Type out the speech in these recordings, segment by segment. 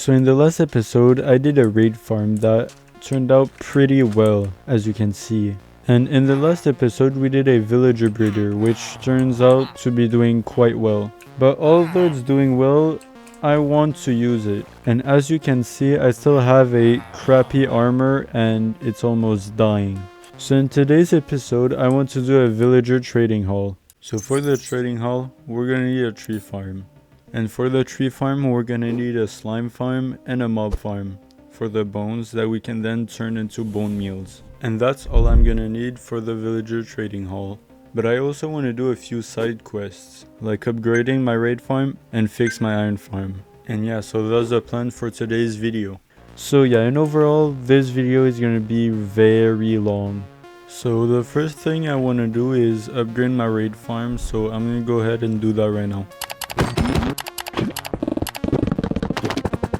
So in the last episode, I did a raid farm that turned out pretty well, as you can see. And in the last episode, we did a villager breeder, which turns out to be doing quite well. But although it's doing well, I want to use it. And as you can see, I still have a crappy armor and it's almost dying. So in today's episode, I want to do a villager trading hall. So for the trading hall, we're gonna need a tree farm. And for the tree farm, we're gonna need a slime farm and a mob farm for the bones that we can then turn into bone meals. And that's all I'm gonna need for the villager trading hall. But I also want to do a few side quests, like upgrading my raid farm and fix my iron farm. And yeah, so that's the plan for today's video. So yeah, and overall, this video is gonna be very long. So the first thing I want to do is upgrade my raid farm, so I'm gonna go ahead and do that right now.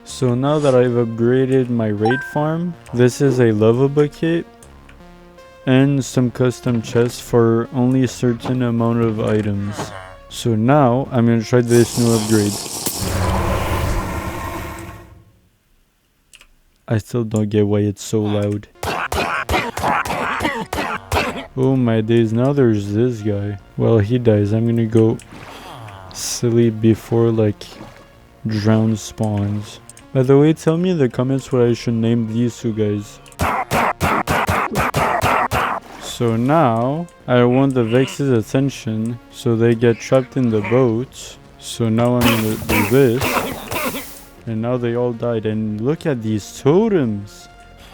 So now that I've upgraded my raid farm, this is a lava bucket and some custom chests for only a certain amount of items. So now I'm gonna try this new upgrade. I still don't get why it's so loud. Oh my days, now there's this guy. Well, he dies. I'm gonna go sleep before like drown spawns. By the way, tell me in the comments what I should name these two guys. So now I want the Vex's attention, so they get trapped in the boat. So now I'm gonna do this, and now they all died. And look at these totems.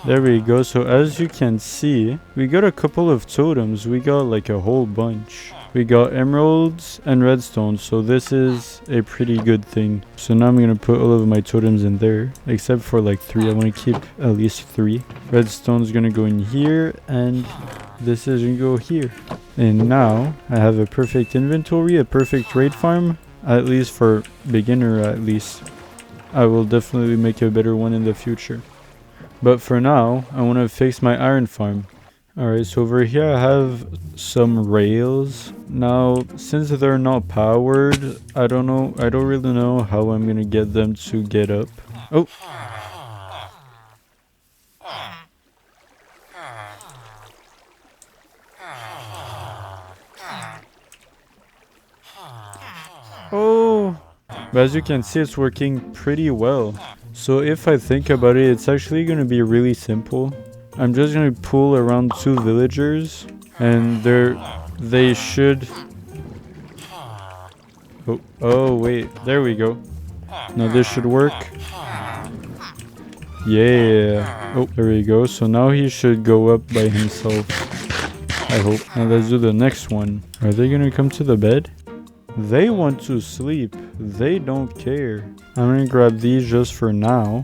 There we go. So as you can see, we got a couple of totems. We got like a whole bunch. We got emeralds and redstone, so this is a pretty good thing. So now I'm gonna put all of my totems in there, except for like 3. I want to keep at least 3. Redstone's gonna go in here, and this is gonna go here. And now I have a perfect inventory, a perfect raid farm, at least for beginner at least. I will definitely make a better one in the future. But for now, I want to fix my iron farm. Alright, so over here I have some rails. Now, since they're not powered, I don't really know how I'm gonna get them to get up. Oh! Oh! But as you can see, it's working pretty well. So if I think about it, it's actually gonna be really simple. I'm just gonna pull around 2 villagers, and they should. Oh wait, there we go. Now this should work. Yeah. Oh, there we go. So now he should go up by himself, I hope. Now let's do the next one. Are they gonna come to the bed? They want to sleep. They don't care. I'm gonna grab these just for now,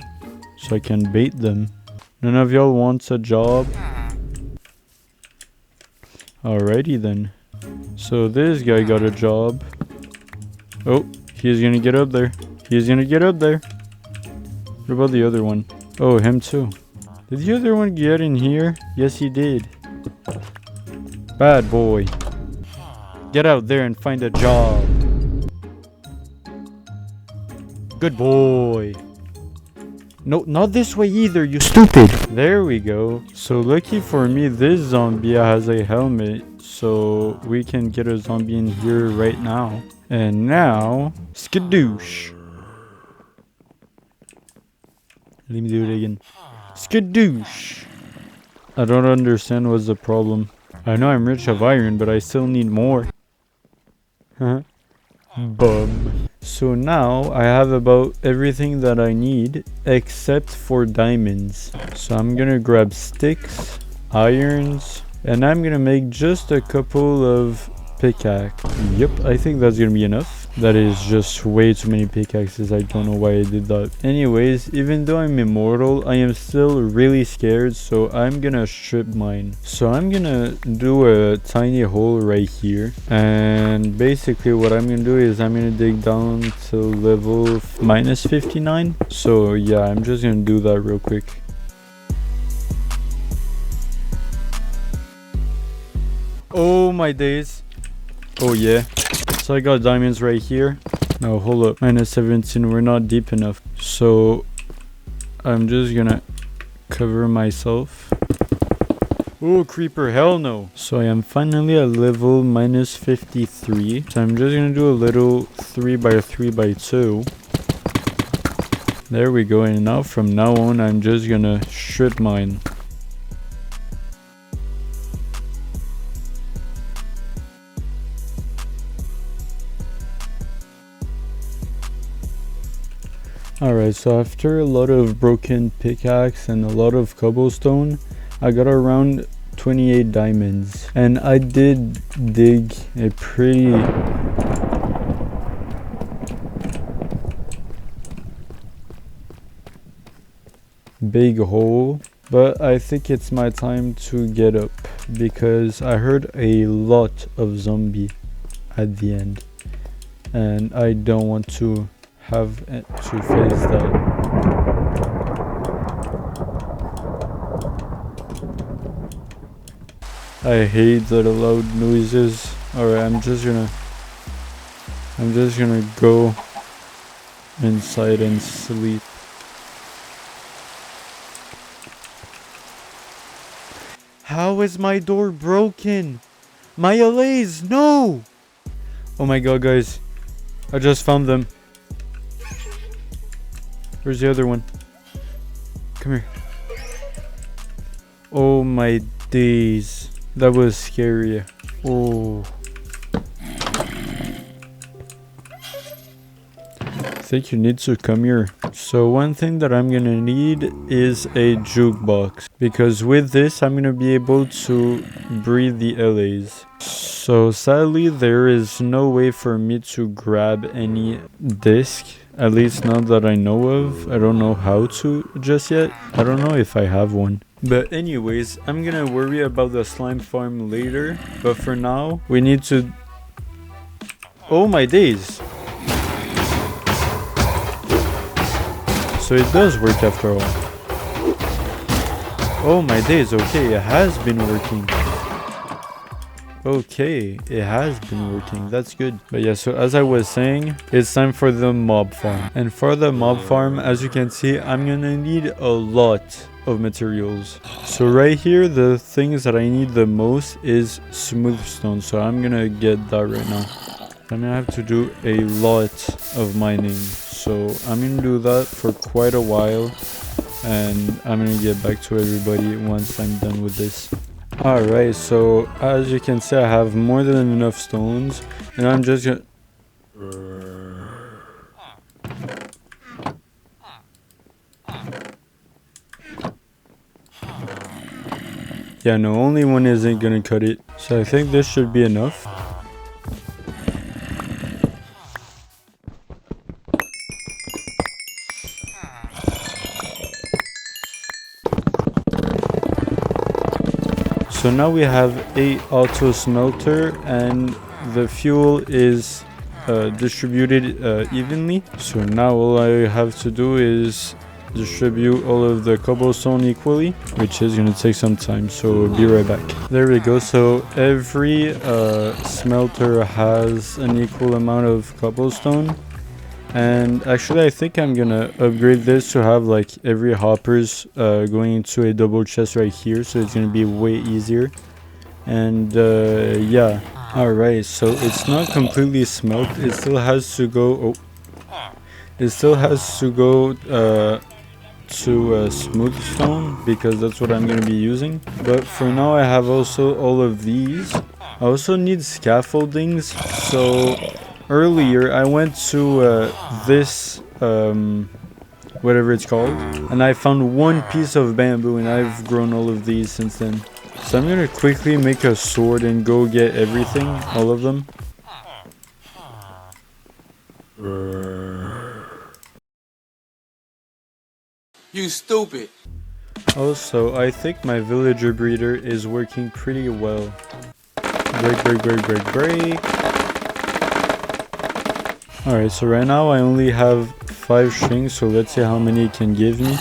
so I can bait them. None of y'all wants a job? Alrighty then. So this guy got a job. Oh, he's gonna get up there. He's gonna get up there. What about the other one? Oh, him too. Did the other one get in here? Yes, he did. Bad boy. Get out there and find a job. Good boy. No, not this way either, you stupid. There we go. So lucky for me, this zombie has a helmet, so we can get a zombie in here right now. And now, skadoosh. Let me do it again. Skadoosh. I don't understand what's the problem. I know I'm rich of iron, but I still need more. Huh? Bum. So now I have about everything that I need except for diamonds. So I'm gonna grab sticks, irons, and I'm gonna make just a couple of pickaxe. Yep, I think that's gonna be enough. That is just way too many pickaxes. I don't know why I did that. Anyways, even though I'm immortal, I am still really scared, so I'm gonna strip mine. So I'm gonna do a tiny hole right here, and basically what I'm gonna do is I'm gonna dig down to level minus 59. So yeah, I'm just gonna do that real quick. Oh my days. Oh yeah. So I got diamonds right here. No, hold up. Minus 17, we're not deep enough. So I'm just gonna cover myself. Oh, creeper, hell no. So I am finally at level minus 53. So I'm just gonna do a little 3x3x2. There we go. And now from now on, I'm just gonna strip mine. Alright, so after a lot of broken pickaxe and a lot of cobblestone, I got around 28 diamonds. And I did dig a pretty big hole. But I think it's my time to get up because I heard a lot of zombie at the end. And I don't want to have to face that. I hate the loud noises. Alright, I'm just gonna go inside and sleep. How is my door broken? My allays, no! Oh my god, guys. I just found them. Where's the other one? Come here. Oh my days. That was scary. Oh. I think you need to come here. So one thing that I'm gonna need is a jukebox. Because with this, I'm gonna be able to breathe the LAs. So sadly, there is no way for me to grab any disc. At least not that I know of. I don't know how to just yet. I don't know if I have one. But anyways, I'm gonna worry about the slime farm later. But for now, we need to... Oh my days! So it does work after all. Oh my days, okay, it has been working. Okay, it has been working, that's good. But yeah, so as I was saying, it's time for the mob farm. And for the mob farm, as you can see, I'm gonna need a lot of materials. So right here, the things that I need the most is smooth stone. So I'm gonna get that right now. I'm gonna have to do a lot of mining. So I'm gonna do that for quite a while. And I'm gonna get back to everybody once I'm done with this. Alright, so as you can see, I have more than enough stones, and I'm just gonna... Yeah, no, only one isn't gonna cut it. So I think this should be enough. So now we have a auto smelter and the fuel is distributed evenly. So now all I have to do is distribute all of the cobblestone equally, which is going to take some time, so be right back. There we go. So every smelter has an equal amount of cobblestone. And actually I think I'm gonna upgrade this to have like every hoppers going into a double chest right here, so it's gonna be way easier. And yeah, alright, so it's not completely smelt, it still has to go to smooth stone, because that's what I'm gonna be using. But for now I have also all of these. I also need scaffoldings. So earlier I went to this whatever it's called, and I found one piece of bamboo, and I've grown all of these since then. So I'm gonna quickly make a sword and go get everything, all of them. You stupid. Also, I think my villager breeder is working pretty well. Break. Alright, so right now I only have 5 strings, so let's see how many it can give me.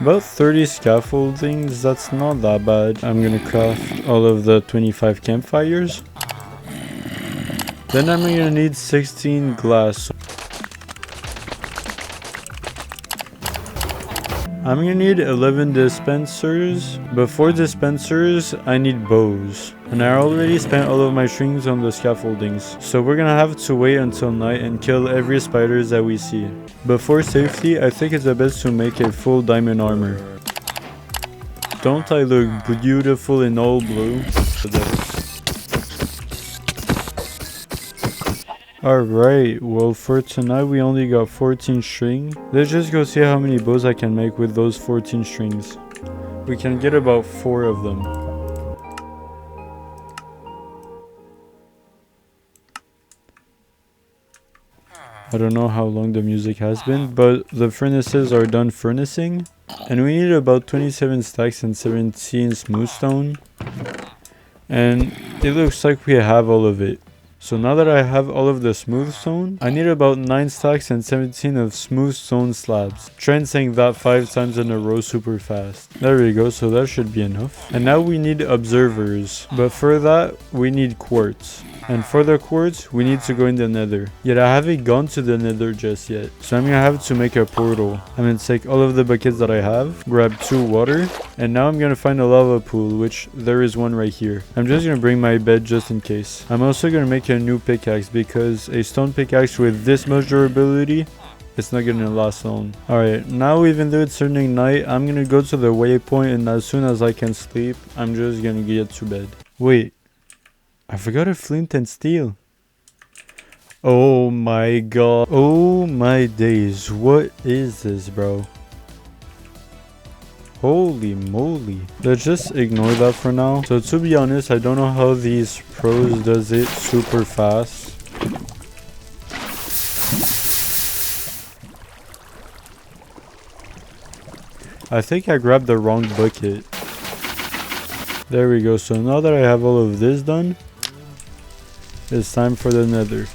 About 30 scaffoldings, that's not that bad. I'm gonna craft all of the 25 campfires. Then I'm gonna need 16 glass. I'm gonna need 11 dispensers, but for dispensers, I need bows. And I already spent all of my strings on the scaffoldings, so we're gonna have to wait until night and kill every spiders that we see. But for safety, I think it's the best to make a full diamond armor. Don't I look beautiful in all blue? Alright, well for tonight we only got 14 string. Let's just go see how many bows I can make with those 14 strings. We can get about 4 of them. I don't know how long the music has been, but the furnaces are done furnacing. And we need about 27 stacks and 17 smooth stone. And it looks like we have all of it. So now that I have all of the smooth stone, I need about 9 stacks and 17 of smooth stone slabs. Try and saying that 5 times in a row super fast. There we go, so that should be enough. And now we need observers, but for that we need quartz. And for the quartz, we need to go in the nether. Yet I haven't gone to the nether just yet. So I'm gonna have to make a portal. I'm gonna take all of the buckets that I have, grab 2 water, and now I'm gonna find a lava pool, which there is one right here. I'm just gonna bring my bed just in case. I'm also gonna make a new pickaxe because a stone pickaxe with this much durability, it's not gonna last long. Alright, now even though it's turning night, I'm gonna go to the waypoint, and as soon as I can sleep, I'm just gonna get to bed. Wait. I forgot a flint and steel. Oh my god. Oh my days. What is this, bro? Holy moly. Let's just ignore that for now. So to be honest, I don't know how these pros does it super fast. I think I grabbed the wrong bucket. There we go. So now that I have all of this done, it's time for the nether.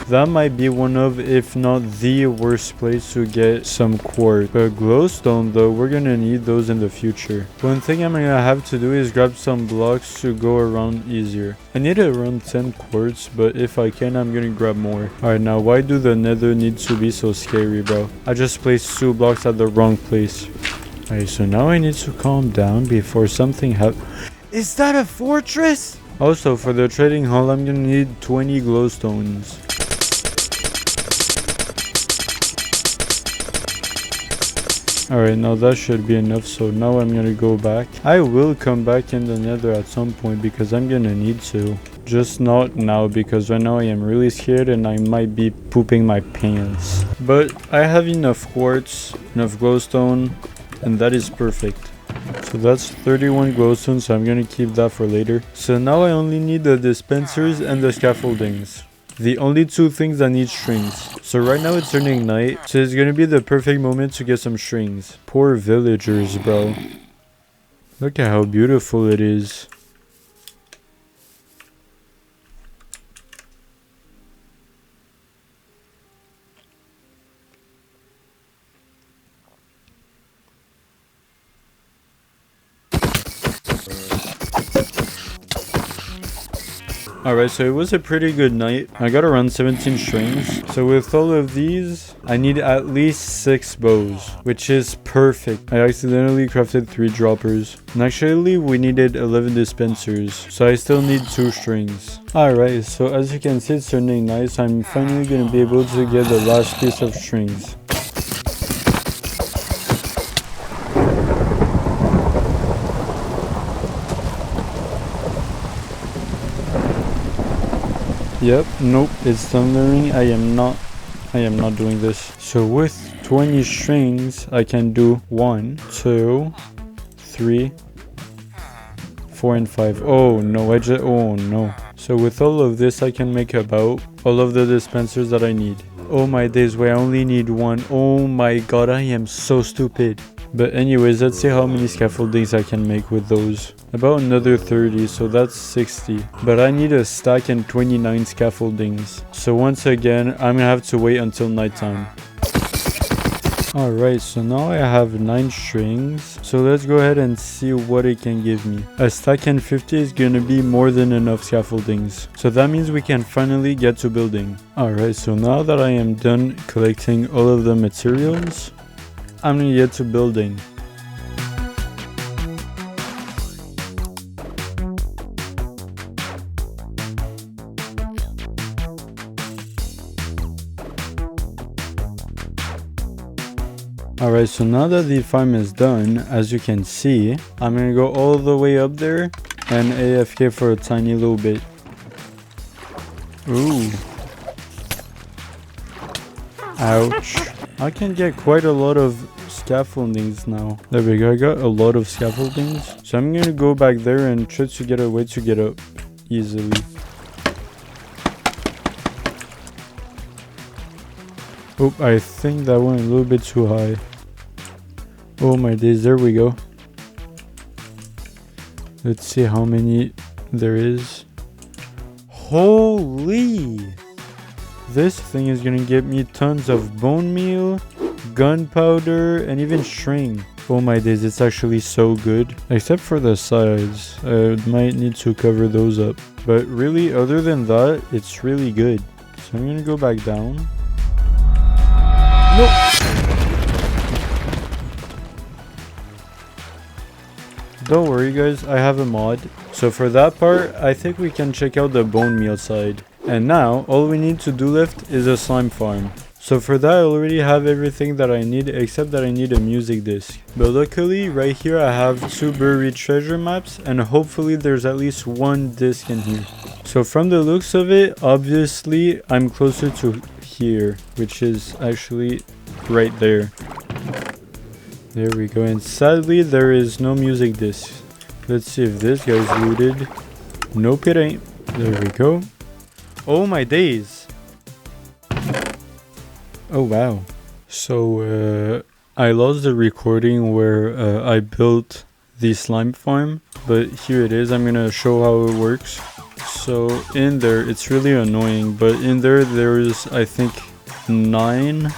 That might be one of, if not the worst place to get some quartz. But glowstone though, we're gonna need those in the future. One thing I'm gonna have to do is grab some blocks to go around easier. I need around 10 quartz, but if I can, I'm gonna grab more. Alright, now why do the nether need to be so scary, bro? I just placed 2 blocks at the wrong place. Alright, so now I need to calm down before something happens. Is that a fortress? Also, for the trading hall, I'm gonna need 20 glowstones. Alright, now that should be enough, so now I'm gonna go back. I will come back in the nether at some point because I'm gonna need to. Just not now, because right now I am really scared and I might be pooping my pants. But I have enough quartz, enough glowstone, and that is perfect. So that's 31 glowstone, so I'm gonna keep that for later. So now I only need the dispensers and the scaffoldings. The only 2 things that need strings. So right now it's turning night, so it's gonna be the perfect moment to get some strings. Poor villagers, bro. Look at how beautiful it is. Alright, so it was a pretty good night. I got around 17 strings. So with all of these, I need at least 6 bows, which is perfect. I accidentally crafted 3 droppers. And actually, we needed 11 dispensers. So I still need 2 strings. Alright, so as you can see, it's turning nice. I'm finally going to be able to get the last piece of strings. Yep, nope, it's thundering. I am not doing this. So with 20 strings, I can do 1, 2, 3, 4, and 5. Oh no, oh no. So with all of this, I can make about all of the dispensers that I need. Oh my days, wait, I only need 1. Oh my god, I am so stupid. But anyways, let's see how many scaffoldings I can make with those. About another 30, so that's 60. But I need a stack and 29 scaffoldings. So once again, I'm gonna have to wait until nighttime. Alright, so now I have 9 strings. So let's go ahead and see what it can give me. A stack and 50 is gonna be more than enough scaffoldings. So that means we can finally get to building. Alright, so now that I am done collecting all of the materials, I'm gonna get to building. Alright, so now that the farm is done, as you can see, I'm gonna go all the way up there and AFK for a tiny little bit. Ooh. Ouch. I can get quite a lot of scaffoldings now. There we go, I got a lot of scaffoldings. So I'm gonna go back there and try to get a way to get up easily. Oh, I think that went a little bit too high. Oh my days, there we go. Let's see how many there is. Holy! This thing is gonna get me tons of bone meal, gunpowder, and even string. Oh my days, it's actually so good. Except for the sides. I might need to cover those up. But really, other than that, it's really good. So I'm gonna go back down. No! Don't worry guys, I have a mod. So for that part, I think we can check out the bone meal side. And now, all we need to do left is a slime farm. So for that, I already have everything that I need, except that I need a music disc. But luckily, right here I have 2 buried treasure maps, and hopefully there's at least 1 disc in here. So from the looks of it, obviously I'm closer to here, which is actually right there. There we go, and sadly there is no music disc. Let's see if this guy's looted. Nope, it ain't. There we go. Oh my days. Oh wow. So I lost the recording where I built the slime farm, but here it is. I'm gonna show how it works. So in there, it's really annoying, but in there is I think 9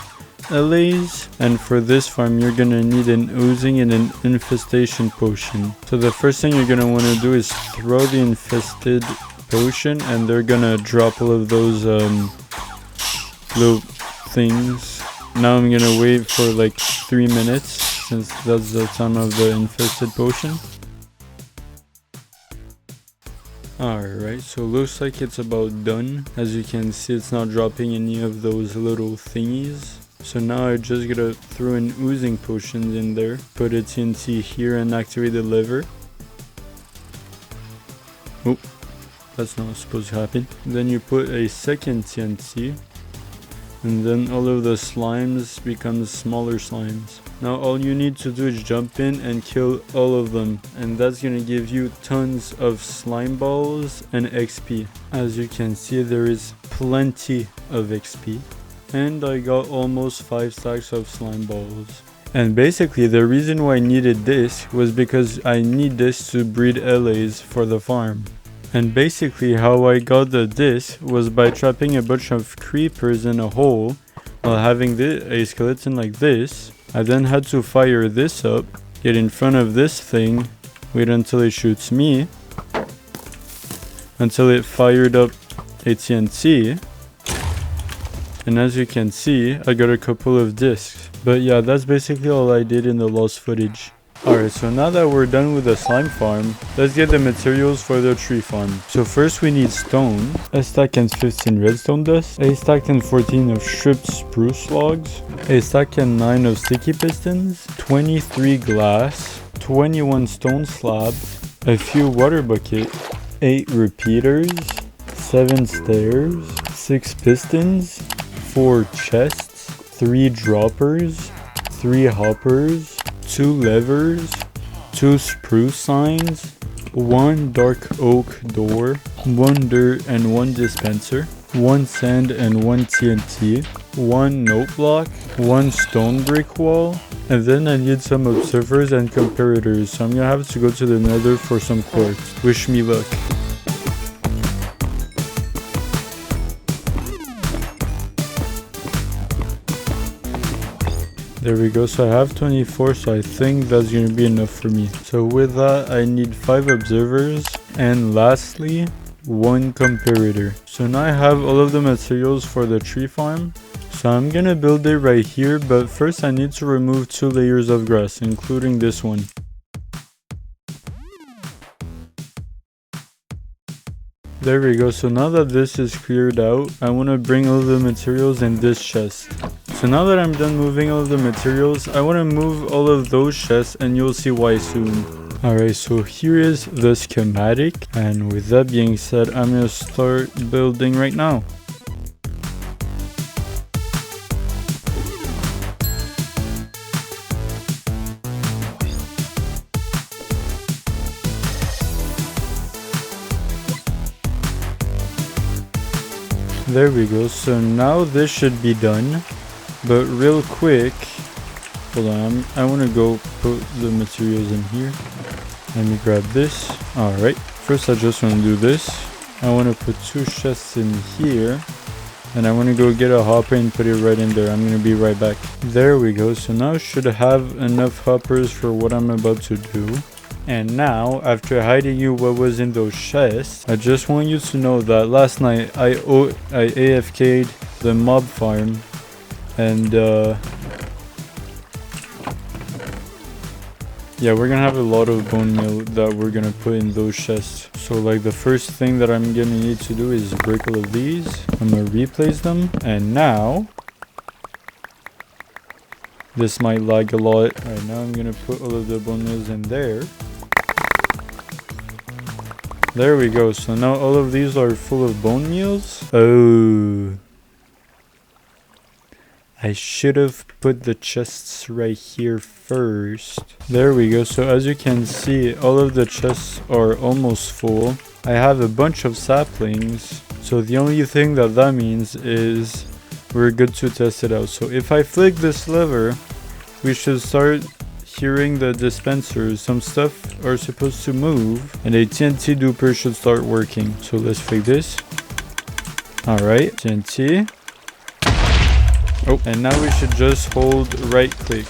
LAs, and for this farm you're gonna need an oozing and an infestation potion. So the first thing you're gonna want to do is throw the infested potion, and they're gonna drop all of those little things. Now I'm gonna wait for like 3 minutes, since that's the time of the infested potion. Alright, so looks like it's about done. As you can see, it's not dropping any of those little thingies. So now I just gotta throw an oozing potion in there, put a TNT here and activate the lever. Oh, that's not supposed to happen. Then you put a second TNT, and then all of the slimes become smaller slimes. Now all you need to do is jump in and kill all of them, and that's gonna give you tons of slime balls and XP. As you can see, there is plenty of XP. And I got almost 5 stacks of slime balls. And basically the reason why I needed this was because I need this to breed LAs for the farm. And basically how I got the disc was by trapping a bunch of creepers in a hole while having a skeleton like this. I then had to fire this up, get in front of this thing, wait until it shoots me, until it fired up a TNT. And as you can see, I got a couple of discs. But yeah, that's basically all I did in the lost footage. Alright, so now that we're done with the slime farm, let's get the materials for the tree farm. So first we need stone, a stack and 15 redstone dust, a stack and 14 of stripped spruce logs, a stack and 9 of sticky pistons, 23 glass, 21 stone slab, a few water buckets, 8 repeaters, 7 stairs, 6 pistons, 4 chests, 3 droppers, 3 hoppers, 2 levers, 2 spruce signs, 1 dark oak door, 1 dirt and 1 dispenser, 1 sand and 1 TNT, 1 note block, 1 stone brick wall, and then I need some observers and comparators, so I'm gonna have to go to the Nether for some quartz. Wish me luck. There we go, so I have 24, so I think that's going to be enough for me. So with that, I need 5 observers, and lastly, 1 comparator. So now I have all of the materials for the tree farm. So I'm gonna build it right here, but first I need to remove 2 layers of grass, including this one. There we go. So now that this is cleared out, I want to bring all the materials in this chest. So now that I'm done moving all of the materials, I want to move all of those chests and you'll see why soon. Alright, so here is the schematic, and with that being said, I'm going to start building right now. There we go. So now this should be done, but real quick, hold on, I want to go put the materials in here. Let me grab this. Alright, first I just want to do this. I want to put 2 chests in here, and I want to go get a hopper and put it right in there. I'm going to be right back. There we go. So now I should have enough hoppers for what I'm about to do. And now, after hiding you what was in those chests, I just want you to know that last night I AFK'd the mob farm, and yeah, we're gonna have a lot of bone meal that we're gonna put in those chests. So like the first thing that I'm gonna need to do is break all of these. I'm gonna replace them, and now this might lag a lot. Alright, now I'm gonna put all of the bone meals in there. There we go. So now all of these are full of bone meals. Oh, I should have put the chests right here first. There we go. So as you can see, all of the chests are almost full. I have a bunch of saplings. So the only thing that means is we're good to test it out. So if I flick this lever, we should start hearing the dispensers. Some stuff are supposed to move, and a TNT duper should start working. So let's flick this. Alright, TNT. Oh, and now we should just hold right click.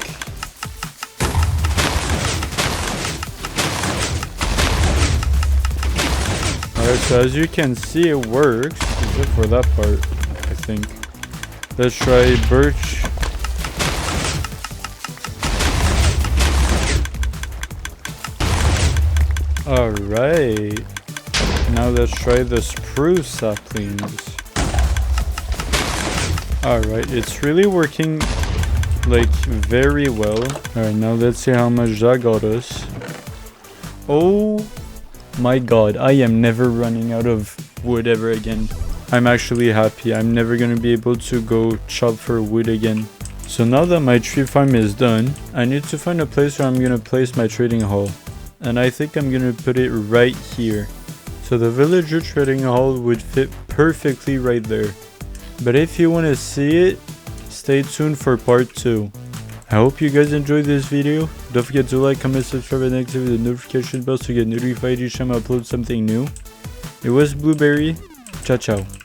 Alright, so as you can see, it works, except for that part, I think. Let's try birch. Alright, now let's try the spruce saplings. Alright, it's really working like very well. Alright, now let's see how much that got us. Oh my god, I am never running out of wood ever again. I'm actually happy. I'm never gonna be able to go chop for wood again. So now that my tree farm is done, I need to find a place where I'm gonna place my trading hall. And I think I'm gonna put it right here. So the villager trading hall would fit perfectly right there. But if you want to see it, stay tuned for part 2. I hope you guys enjoyed this video. Don't forget to like, comment, subscribe, and activate the notification bell to get notified each time I upload something new. It was Blueberry. Ciao, ciao.